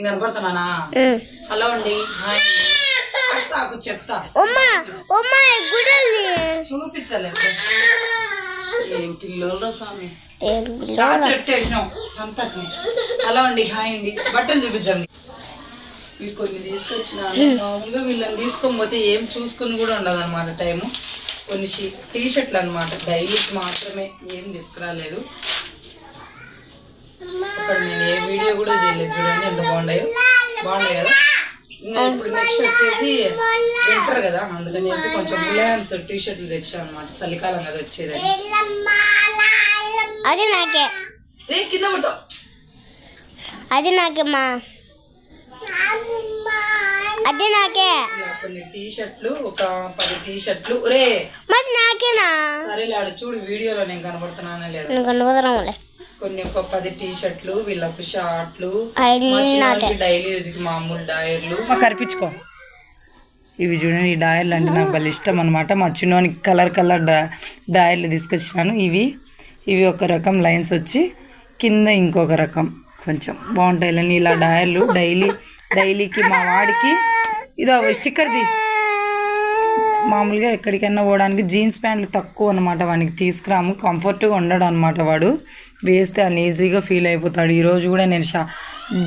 కనపడుతున్నానా? Hello అండి, hi అండి. చెప్తా చూపించలేదు. ఏం పిల్లలు స్వామి పెట్టేసినాం అంతా. హలో అండి, హాయ్ అండి. బట్టలు చూపించండి. ఇవి కొన్ని తీసుకొచ్చినాను. మామూలుగా వీళ్ళని తీసుకొని పోతే ఏం చూసుకుని కూడా ఉండదు అనమాట టైము. కొన్ని టీ షర్ట్లు అనమాట, డైలీకి మాత్రమే, ఏం తీసుకురాలేదు. ఇక్కడ నేను ఏ వీడియో కూడా చేయలేదు. చూడండి ఎంత బాగున్నాయి కదా. ఇంకా ఇప్పుడు నెక్స్ట్ వచ్చేసి వింటర్ కదా, అందుకనేసి కొంచెం బులాన్స్ టీ షర్ట్లు తెచ్చాను అనమాట. చలికాలం కదా వచ్చేది. అది నాకే రే కింద పడతావు. అది నాకేమ్మా, అది నాకే. కొన్ని టీ షర్ట్లు, ఒక 10 టీ షర్ట్లు. రే మరి నాకేనా? సరేలే, ఆడు చూడు వీడియోలో నేను కనబడుతున్నానా లేదా. కొన్ని ఒక 10 టీ షర్ట్లు, వీళ్ళకు షార్ట్లు, డైలీ యూజ్ కి మామూలు డయర్లు కనిపించుకో. ఇవి చూడండి, ఈ డయర్లు అంటే నాకు భలే ఇష్టం అనమాట. మా చిన్నోనికి కలర్ డయర్లు తీసుకొచ్చినాను. ఇవి ఒక రకం లైన్స్ వచ్చి కింద ఇంకొక రకం కొంచెం బాగుంటాయి. ఇలా డయర్లు డైలీకి మా వాడికి ఇదో స్టిక్కర్ది. మామూలుగా ఎక్కడికైనా పోవడానికి జీన్స్ ప్యాంట్లు తక్కువ అనమాట, వానికి తీసుకురాము. కంఫర్ట్గా ఉండడు అనమాట. వాడు వేస్తే ఈజీగా ఫీల్ అయిపోతాడు. ఈరోజు కూడా నేను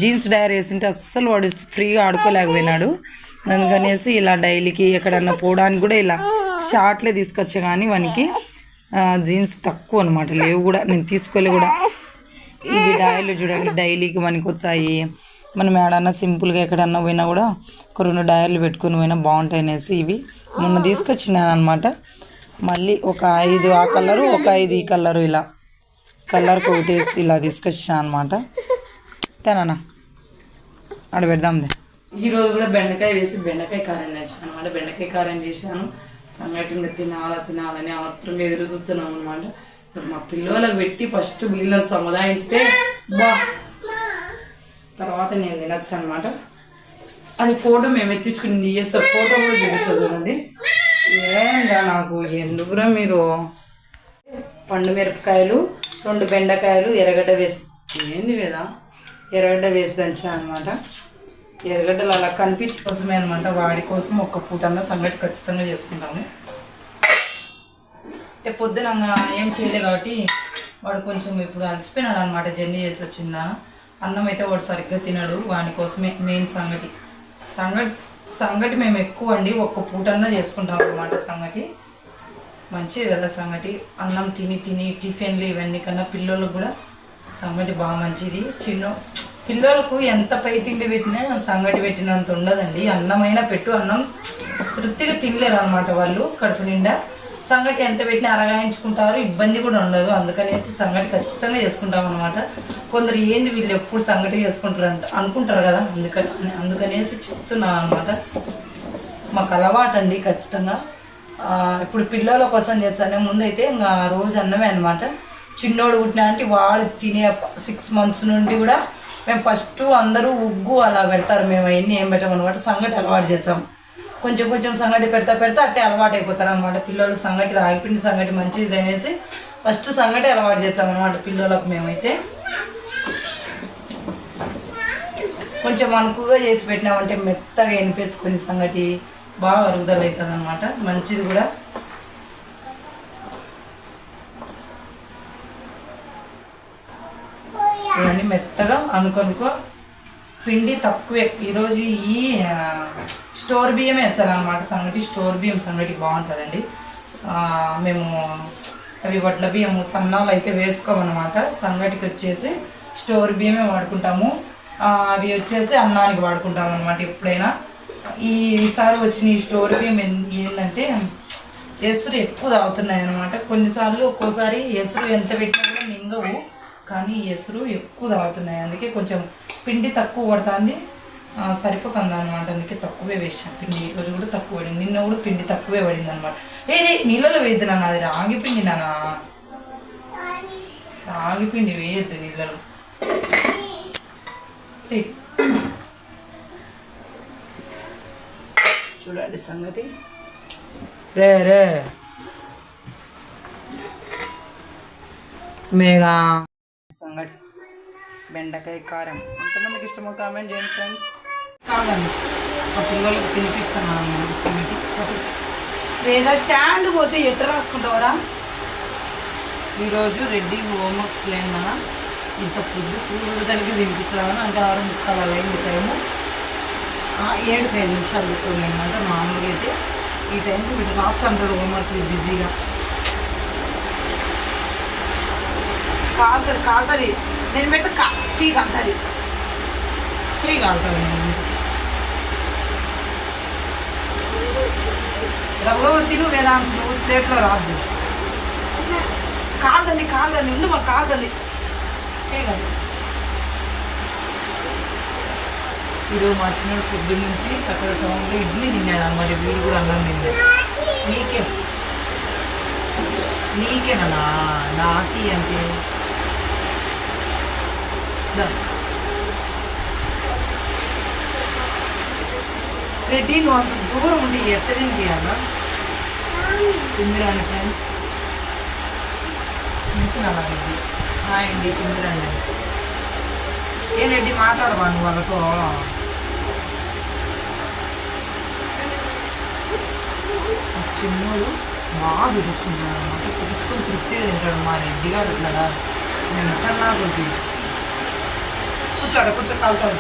జీన్స్ డయర్ వేసింటే అస్సలు వాడు ఫ్రీగా ఆడుకోలేకపోయినాడు. అందుకనేసి ఇలా డైలీకి ఎక్కడన్నా పోవడానికి కూడా ఇలా షార్ట్లే తీసుకొచ్చా. కానీ వానికి జీన్స్ తక్కువ అనమాట, లేవు కూడా, నేను తీసుకోలే కూడా. ఇవి డయర్లు చూడండి, డైలీకి మనకి వచ్చాయి. మనం ఏడన్నా సింపుల్గా ఎక్కడన్నా పోయినా కూడా ఒక 2 డయర్లు పెట్టుకుని పోయినా బాగుంటాయి అనేసి ఇవి మొన్న తీసుకొచ్చినాను అనమాట. మళ్ళీ ఒక 5 ఆ కలరు, ఒక 5 ఈ కలరు, ఇలా కలర్కి ఒకటేసి ఇలా తీసుకొచ్చినా అనమాట. తేనా ఆడ పెడదాందే. ఈరోజు కూడా బెండకాయ వేసి బెండకాయ కారం తెచ్చాను అనమాట. బెండకాయ కారం చేశాను. సంగటిని తినాలని మాత్రం ఎదురు చూస్తున్నాం అనమాట. ఇప్పుడు మా పిల్లలకు పెట్టి ఫస్ట్ వీళ్ళని సముదాయించితే తర్వాత నేను తినచ్చు అనమాట. అది ఫోటో మేము ఎత్తించుకుని ఫోటో కూడా చూపించదు చూడండి. ఏంగా నాకు ఎందుకురా మీరు. పండు మిరపకాయలు, 2 బెండకాయలు, ఎర్రగడ్డ వేసి ఏంది కదా ఎర్రగడ్డ వేసి దంచా అనమాట. ఎర్రగడ్డలు అలా కనిపించే కోసమే అనమాట. వాడి కోసం ఒక్క పూటన్నా సంగటి ఖచ్చితంగా చేసుకుంటాము. పొద్దున ఏం చేయలేదు కాబట్టి వాడు కొంచెం ఇప్పుడు అలసిపోయినాడు అనమాట. జర్నీ చేసి వచ్చిందా. అన్నం అయితే వాడు సరిగ్గా తినడు. వాడి కోసమే మెయిన్ సంగటి మేము ఎక్కువ అండి, ఒక్క పూటన్నా చేసుకుంటాం అనమాట. సంగటి మంచిది కదా. సంగటి అన్నం తిని టిఫిన్లు ఇవన్నీ కన్నా పిల్లలకు కూడా సంగటి బాగా మంచిది. పిల్లలకు ఎంత పై తిండి పెట్టినా సంగటి పెట్టినంత ఉండదండి. అన్నమైనా పెట్టు, అన్నం తృప్తిగా తినలేరు అనమాట వాళ్ళు కడుపు నిండా. సంగటి ఎంత పెట్టినా అరగాయించుకుంటారు, ఇబ్బంది కూడా ఉండదు. అందుకనేసి సంగటి ఖచ్చితంగా చేసుకుంటాం అనమాట. కొందరు ఏంది వీళ్ళు ఎప్పుడు సంగటి చేసుకుంటారు అనుకుంటారు కదా, అందుకనేసి చెప్తున్నాను అనమాట. మాకు అలవాటు అండి ఖచ్చితంగా. ఇప్పుడు పిల్లల కోసం చేస్తానే ముందైతే ఇంకా రోజు అన్నమే అనమాట. చిన్నోడు పుట్టినా అంటే వాడు తినే 6 months నుండి కూడా మేము ఫస్ట్ అందరూ ఉగ్గు అలా పెడతారు. మేము అవన్నీ ఏం పెట్టామన్నమాట. సంగటి అలవాటు చేస్తాం. కొంచెం సంగటి పెడతా అట్టే అలవాటు అయిపోతారు అనమాట పిల్లలు. సంగటి రాగిపిండి సంగటి మంచిది అనేసి ఫస్ట్ సంగటి అలవాటు చేస్తాం అనమాట పిల్లలకు. మేమైతే కొంచెం అనుకుగా చేసి పెట్టినామంటే మెత్తగా ఎనిపేసుకొని సంగటి బాగా అరుగుదల అవుతుంది అనమాట. మంచిది కూడా. చూడండి, మెత్తగా అనుకో పిండి తక్కువే. ఈరోజు ఈ స్టోర్ బియ్యం వేస్తారనమాట సంగటి. స్టోర్ బియ్యం సంగటి బాగుంటుందండి. మేము అవి వడ్ల బియ్యము సన్నాలు అయితే వేసుకోమన్నమాట. సంగటికి వచ్చేసి స్టోర్ బియ్యమే వాడుకుంటాము. అవి వచ్చేసి అన్నానికి వాడుకుంటాము అనమాట ఎప్పుడైనా. ఈసారి వచ్చిన ఈ స్టోర్ బియ్యం ఏంటంటే ఎసురు ఎక్కువ తాగుతున్నాయి అనమాట. కొన్నిసార్లు ఒక్కోసారి ఎసురు ఎంత పెట్టినా కూడా నింగవు, కానీ ఎసురు ఎక్కువ తాగుతున్నాయి. అందుకే కొంచెం పిండి తక్కువ పడుతుంది, సరిపోతుంది అనమాట. అందుకే తక్కువే వేసాను పిండి. ఈరోజు కూడా తక్కువ పడింది, నిన్న కూడా పిండి తక్కువే పడింది అనమాట. నీళ్ళలో వేయద్దు నాన్న, అది రాగి పిండి నాన్న. రాగి పిండి వేయద్దు నీళ్ళలో. చూడండి సంగతి. రే మేఘా సంగటి బెండకాయ కారం ఎంతమందికి ఇష్టమో కామెంట్ చేయండి ఫ్రెండ్స్. కాదండి మా పిల్లలకి తినిపిస్తున్నాను అన్నమాట సంగటి. లేదా స్టాండ్ పోతే ఎట్లా రాసుకుంటావరా? ఈరోజు రెడ్డి హోంవర్క్స్ లేనా ఇంత పొద్దు కూరదానికి తినిపించదామని అంటే 6:30 అయింది టైము. 7-5 నిమిషాలు పెట్టుకోండి అనమాట. మామూలుగా అయితే ఈ టైంకి వీటి రాత్రి అంటాడు హోంవర్క్ బిజీగా. కాలుతుంది నేను పెడితే చెయ్యి కాలుతుంది నేను రవ్వ తిను వేదాంశ నువ్వు స్లేట్లో రాజు కాలుతుంది ఉండు మాకు కాలుతుంది చేయగలరు. ఈరోజు మా చిన్నోడు పొద్దున్న నుంచి అక్కడ టౌన్లో ఇడ్లీ తిన్నాడు అన్నమాట. వీడు కూడా అన్నం తిన్నాడు. నీకేనా నాకి అంటే రెడ్డి నువ్వు అంత దూరం ఉండి ఎట్ట తినిపియాలా? తిందిరాండి ఫ్రెండ్స్, తింటున్నాను రెడ్డి. హాయ్ అండి, తిందిరండి. ఏ రెడ్డి మాట్లాడవా నువ్వు వాళ్ళతో? చిన్నోడు బాగా పిలుచుకుంటున్నాడు అనమాట. పిలుచుకొని తృప్తిగా తింటాడు మా రెడ్డి గారు. ఇట్లా నేను ఎక్కడన్నా కొద్ది కూర్చో కాలుతాడు.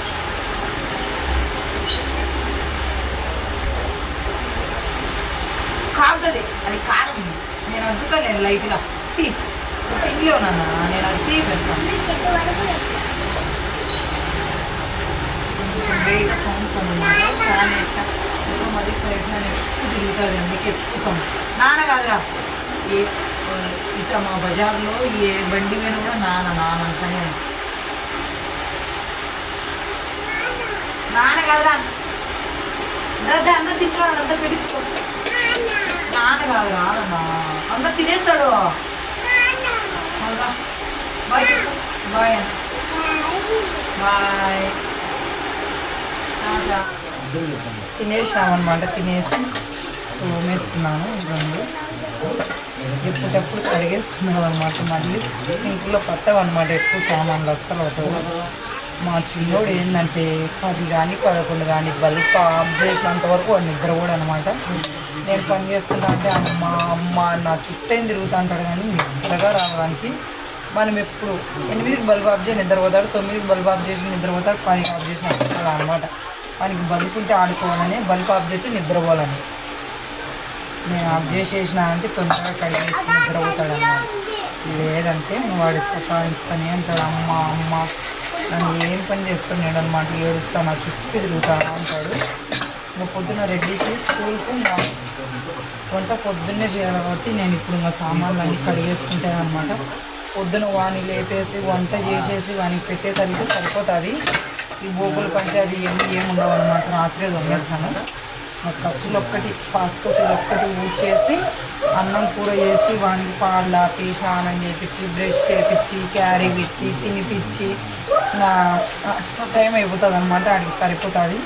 కాలుతుంది అది కారం. నేను అద్దుతా నేను లైట్గా తినలేవు నాన్న, నేను అది పెడతాను. కొంచెం బయట సౌండ్స్ అన్నమాట. ఫ్యాన్ వేసా అది ప్రయత్నం ఎక్కువ తిరుగుతుంది, అందుకే ఎక్కువ సౌండ్. నాన్న కాదురా, ఇట్లా మా బజార్లో ఏ బండి మీద కూడా నాన్న అంటనే నాన్న కాదురా. అదే అందరు తింటాడు, అంతా పెట్టించుకో. నాన్న కాదురా అన్న అందరు తినేస్తాడు. Boy boy boy. తినేసినామన్నమాట. తినేసి తోమేస్తున్నాను. ఇవ్వండి ఎప్పటికప్పుడు కడిగేస్తున్నాం అనమాట. మళ్ళీ సింక్లో పట్టవన్నమాట ఎక్కువ సామాన్లు అస్సలు అవుతుంది. మా చిన్నోడు ఏంటంటే 10 కానీ 11 కానీ బల్బ్ ఆఫ్ చేసినంత వరకు వాడు నిద్ర కూడా అనమాట. నేను పని చేసుకుంటా అంటే అమ్మ నా చుట్టేం తిరుగుతూ ఉంటాడు, కానీ నిద్రగా రావడానికి మనం ఎప్పుడు 8కి బల్బ్ ఆఫ్ చేసి నిద్రపోతాడు, 9కి బల్బ్ ఆఫ్ చేసి నిద్రపోతాడు, 10కి ఆఫ్ చేసి నిద్రపోతాడు అనమాట. మనకి బల్బ్ ఉంటే ఆడుకోవాలని, బల్బ్ ఆఫ్ చేసి నిద్రపోవాలని. నేను ఆఫ్ చేసేసినా అంటే తొందరగా కడిగేసి నిద్రపోతాడు అన్నమాట. లేదంటే వాడు సతాయిస్తూనే అంటాడు. అమ్మ నన్ను ఏం పని చేసుకున్నాడు అనమాట. ఏడుస్తా నా చుట్టూ తిరుగుతా అంటాడు. ఇంకా పొద్దున్న రెడ్డికి స్కూల్కు వంట పొద్దున్నే చేయాలి కాబట్టి నేను ఇప్పుడు ఇంకా సామాన్లు అన్నీ కడిగేసుకుంటాను అనమాట. పొద్దున వాని లేపేసి వంట చేసేసి వానికి పెట్టేసరికి సరిపోతుంది. ఈ బోకులు పంచాది ఏమి ఉండవు అనమాట. రాత్రే దొంగేస్తాను. కసులు ఒక్కటి పాసుకసులు ఒక్కటి ఊడ్చేసి అన్నం కూర చేసి వానికి పాలు ఆపి స్నానం చేయించి బ్రష్ చేయించి క్యారీ పెట్టి తినిపించి టైం అయిపోతుంది అనమాట. వాడికి సరిపోతుంది.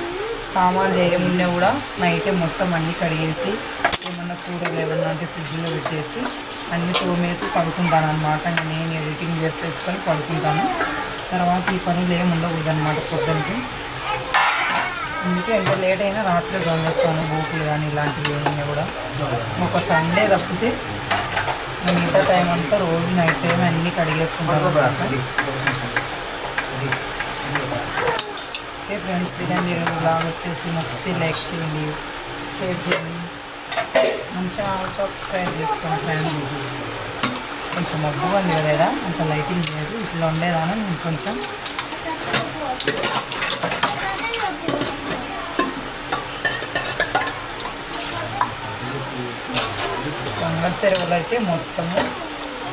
సామాన్లు ఏమున్నా కూడా నైటే మొత్తం అన్నీ కడిగేసి ఏమన్నా కూరలు ఏమన్నా అంటే ఫ్రిడ్జ్లో పెట్టేసి అన్నీ తోమేసి పడుకుంటాను అనమాట. నేను ఎడిటింగ్ చేసేసుకొని పడుకుంటాను. తర్వాత ఈ పనులు ఏమి ఉండకూడదు అనమాట పొద్దున్నకి. అందుకే ఎంత లేట్ అయినా రాత్రి దొంగేస్తాను. బూకులు కానీ ఇలాంటివి ఏమన్నా కూడా. ఒక సండే తప్పితే మిగతా టైం అంతా రోజు నైట్ టైం అన్నీ కడిగేసుకుంటాను అనమాట. ఓకే ఫ్రెండ్స్, ఇదండి ఈరోజు బ్లాగ్ వచ్చేసి నచ్చితే లైక్ చేయండి, షేర్ చేయండి, మంచిగా సబ్స్క్రైబ్ చేసుకోండి ఫ్రెండ్స్. కొంచెం మబ్బుగా ఉంది కదా, అంత లైటింగ్ లేదు. ఇట్లా ఉండేదాన్ని నేను కొంచెం సంగటి సెరవులు అయితే మొత్తము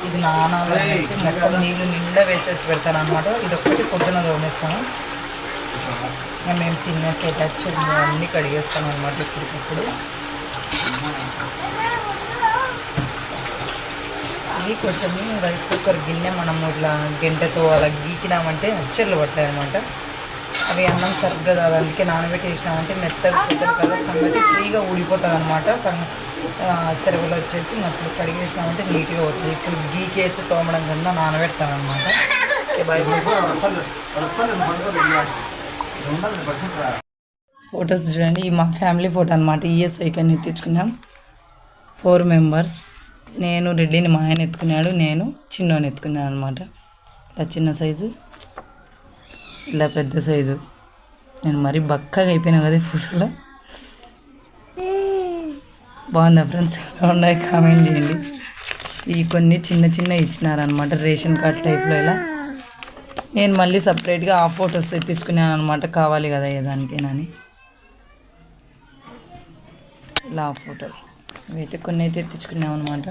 ఇది నానాలు వేసి మొత్తం నీళ్ళు నిండా వేసేసి పెడతాను అనమాట. ఇది ఒక్కటి పొద్దున తోమేస్తాను. ఇంకా మేము తిన్నట్టు టచ్ అన్నీ కడిగేస్తాను అనమాట ఇప్పటికప్పుడు. ఇవి కొంచెం రైస్ కుక్కర్ గిన్నె మనం ఇట్లా గంటతో అలా గీకినామంటే అచ్చర్లు పడతాయి అనమాట. అవి అన్నం సరిగ్గా కాదు, అందుకే నానబెట్టి వేసినామంటే మెత్తగా కుక్కర్ కదా సంగతి ఫ్రీగా ఊడిపోతుంది అనమాట. సెరవులు వచ్చేసి అప్పుడు కడిగేసినామంటే నీట్గా అవుతుంది. ఇప్పుడు గీకేసి తోమడం కన్నా నానబెడతాను అనమాట. Okay bye. ఫొటోస్ చూడండి, ఈ మా ఫ్యామిలీ ఫోటో అనమాట. ఈఎస్ఐకి అని ఎత్తించుకున్నాం. 4 మెంబర్స్. నేను రెడ్డిని మా ఆయన ఎత్తుకున్నాడు, నేను చిన్నోని ఎత్తుకున్నాను అనమాట. ఇలా చిన్న సైజు, ఇలా పెద్ద సైజు. నేను మరీ బక్కగా అయిపోయినా కదా ఈ ఫోటోలో. బాగుందా ఫ్రెండ్స్? ఎలా ఉన్నాయి కామెంట్ చేయండి. ఈ కొన్ని చిన్న చిన్న ఇచ్చినారనమాట, రేషన్ కార్డ్ టైప్లో. ఇలా నేను మళ్ళీ సపరేట్గా ఆ ఫొటోస్ ఎత్తించుకున్నాను అనమాట, కావాలి కదా ఏదానికేనని. ఇలా ఫోటోలు ఇవైతే కొన్ని అయితే ఎత్తించుకున్నాం అనమాట.